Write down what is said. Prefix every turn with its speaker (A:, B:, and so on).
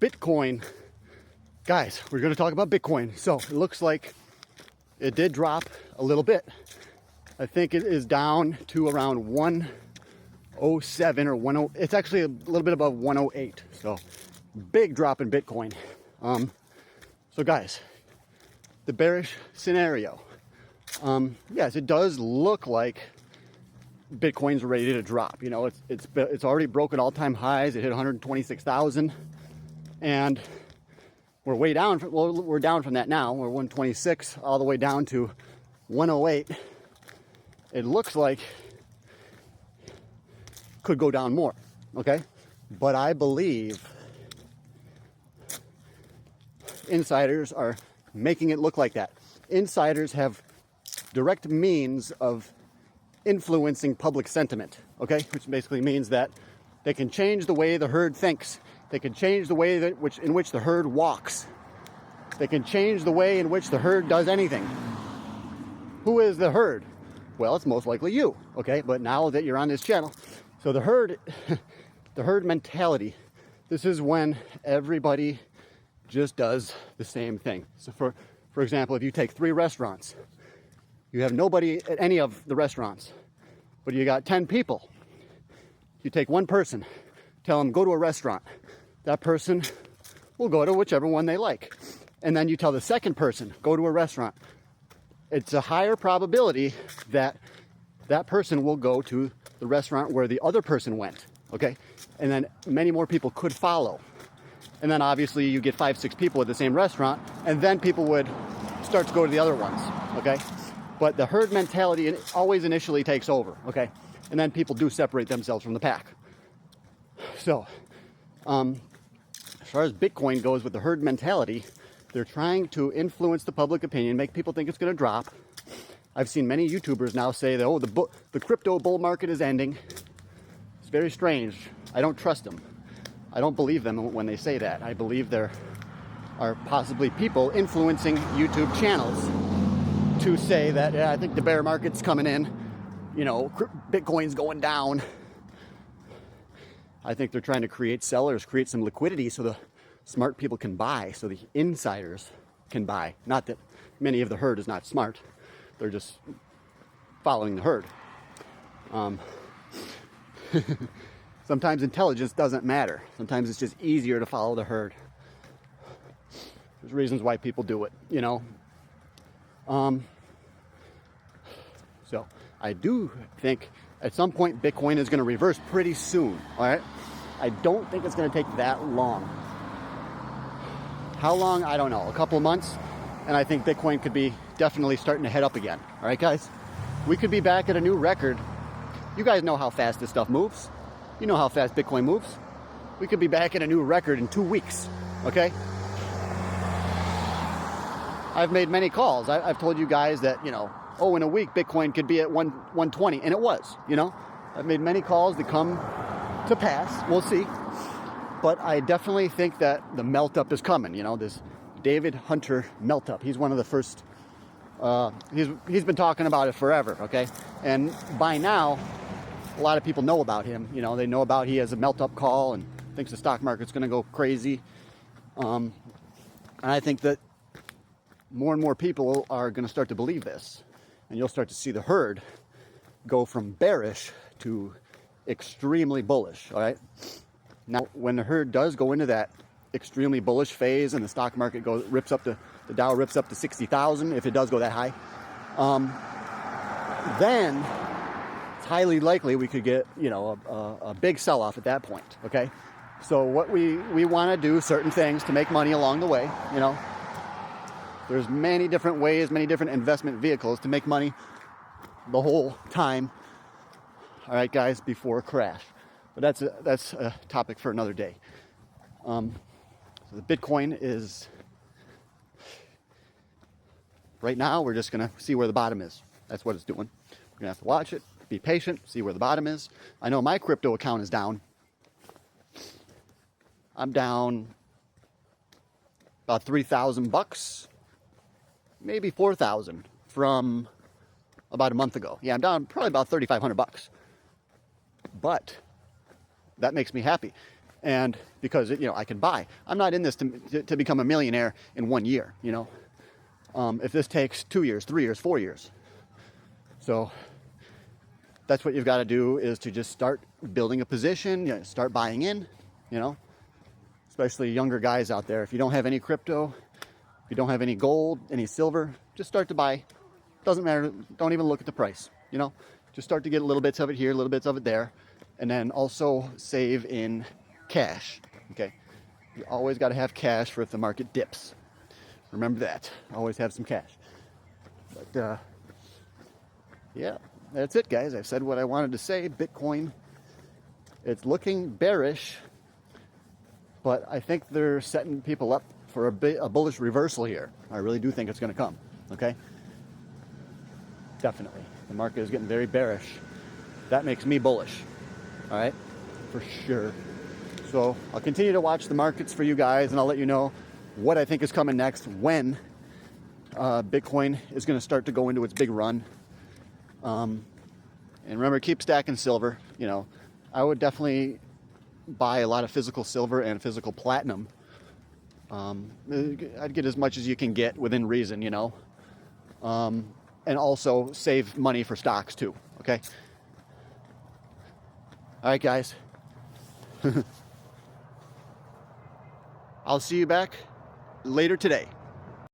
A: Bitcoin. Guys, we're going to talk about Bitcoin. So it looks like it did drop a little bit. I think it is down to around 107 or 10. It's actually a little bit above 108. So big drop in Bitcoin. So guys, the bearish scenario. Yes, it does look like Bitcoin's ready to drop. You know, it's already broken all-time highs. It hit 126,000, and we're way down. We're down from that now. We're 126 all the way down to 108. It looks like could go down more. Okay, but I believe insiders are making it look like that. Insiders have direct means of influencing public sentiment, okay? Which basically means that they can change the way the herd thinks. They can change the way in which the herd walks. They can change the way in which the herd does anything. Who is the herd? Well, it's most likely you, okay? But now that you're on this channel, so the herd mentality, this is when everybody just does the same thing. So for example, if you take 3 restaurants, you have nobody at any of the restaurants, but you got 10 people. You take one person, tell them go to a restaurant. That person will go to whichever one they like. And then you tell the second person, go to a restaurant. It's a higher probability that that person will go to the restaurant where the other person went, okay? And then many more people could follow. And then obviously you get 5, 6 people at the same restaurant, and then people would start to go to the other ones, okay? But the herd mentality always initially takes over, okay? And then people do separate themselves from the pack. So, as far as Bitcoin goes with the herd mentality, they're trying to influence the public opinion, make people think it's going to drop. I've seen many YouTubers now say that, oh, the crypto bull market is ending. It's very strange. I don't trust them. I don't believe them when they say that. I believe there are possibly people influencing YouTube channels to say that, yeah, I think the bear market's coming in, you know, Bitcoin's going down. I think they're trying to create sellers, create some liquidity so the smart people can buy, so the insiders can buy. Not that many of the herd is not smart. They're just following the herd. Sometimes intelligence doesn't matter. Sometimes it's just easier to follow the herd. There's reasons why people do it, you know. So I do think at some point Bitcoin is going to reverse pretty soon, all right? I don't think it's going to take that long. How long? I don't know. A couple of months, and I think Bitcoin could be definitely starting to head up again. All right, guys? We could be back at a new record. You guys know how fast this stuff moves. You know how fast Bitcoin moves. We could be back at a new record in 2 weeks, okay? I've made many calls. I've told you guys that, you know, oh, in a week Bitcoin could be at 120, and it was, you know. I've made many calls that come to pass. We'll see. But I definitely think that the melt up is coming, you know, this David Hunter melt up. He's one of the first, he's been talking about it forever, okay? And by now, a lot of people know about him. You know, they know about he has a melt up call and thinks the stock market's going to go crazy. And I think that more and more people are going to start to believe this. And you'll start to see the herd go from bearish to extremely bullish, all right? Now, when the herd does go into that extremely bullish phase and the stock market rips up the Dow rips up to 60,000, if it does go that high, then it's highly likely we could get, you know, a big sell-off at that point, okay? So what we want to do certain things to make money along the way, you know. There's many different ways, many different investment vehicles to make money the whole time, all right, guys, before a crash. But that's a topic for another day. So the Bitcoin is, right now, we're just going to see where the bottom is. That's what it's doing. We're going to have to watch it, be patient, see where the bottom is. I know my crypto account is down. I'm down about $3,000, maybe 4,000 from about a month ago. Yeah, I'm down probably about $3,500. But that makes me happy. And because, I can buy. I'm not in this to become a millionaire in 1 year, if this takes 2 years, 3 years, 4 years. So that's what you've got to do, is to just start building a position, start buying in, especially younger guys out there. If you don't have any crypto, if you don't have any gold, any silver, just start to buy. Doesn't matter. Don't even look at the price, just start to get little bits of it here, little bits of it there. And then also save in cash, okay? You always got to have cash for if the market dips. Remember that. Always have some cash. But, yeah, that's it, guys. I've said what I wanted to say. Bitcoin, it's looking bearish, but I think they're setting people up for a bullish reversal here. I really do think it's going to come, okay? Definitely. The market is getting very bearish. That makes me bullish, all right? For sure. So I'll continue to watch the markets for you guys, and I'll let you know what I think is coming next, when Bitcoin is going to start to go into its big run. And remember, keep stacking silver. I would definitely buy a lot of physical silver and physical platinum. I'd get as much as you can get within reason, and also save money for stocks too, okay? All right, guys. I'll see you back later today.